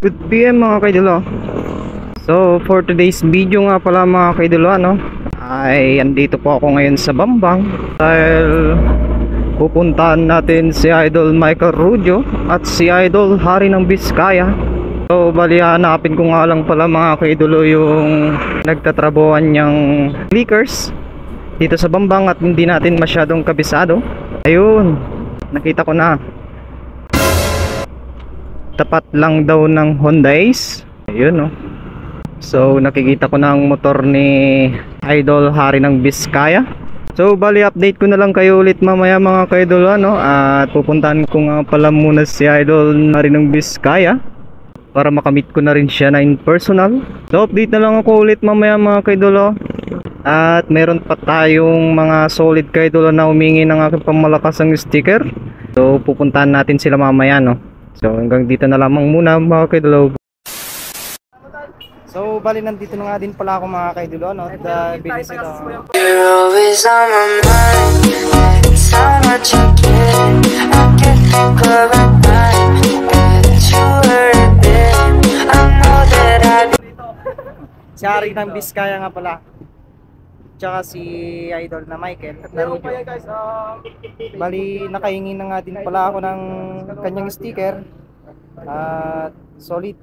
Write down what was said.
Good PM mga kaidolo. So for today's video nga pala mga kaidolo, ay andito po ako ngayon sa Bambang dahil pupuntahan natin si Idol Michael Rudio at si Idol Hari ng Biskaya. So bali hanapin ko nga lang pala mga kaidolo yung nagtatrabuhan niyang clickers dito sa Bambang at hindi natin masyadong kabisado. Ayun, nakita ko na. Tapat lang daw ng Honda's. Ayun, so nakikita ko na ang motor ni Idol Hari ng Biskaya. So bali update ko na lang kayo ulit mamaya mga kaidol, at pupuntahan ko nga pala muna si Idol Hari ng Biskaya para makamit ko na rin siya na in personal. So update na lang ako ulit mamaya mga kaidol. At meron pa tayong mga solid kaidol na humingi ng aking pamamakasang sticker. So pupuntahan natin sila mamaya, So hanggang dito na lamang muna mga kaidol. So bali nandito na nga din pala ako mga kaidol, dahil binisita ako. You're always on my mind. Every time I check in, I can't think of a time that you were there. I know that Si Hari ng Biskaya nga pala, tsaka si Idol na Michael at Narudio. Bali nakahingi na nga din pala ako ng kanyang sticker at solid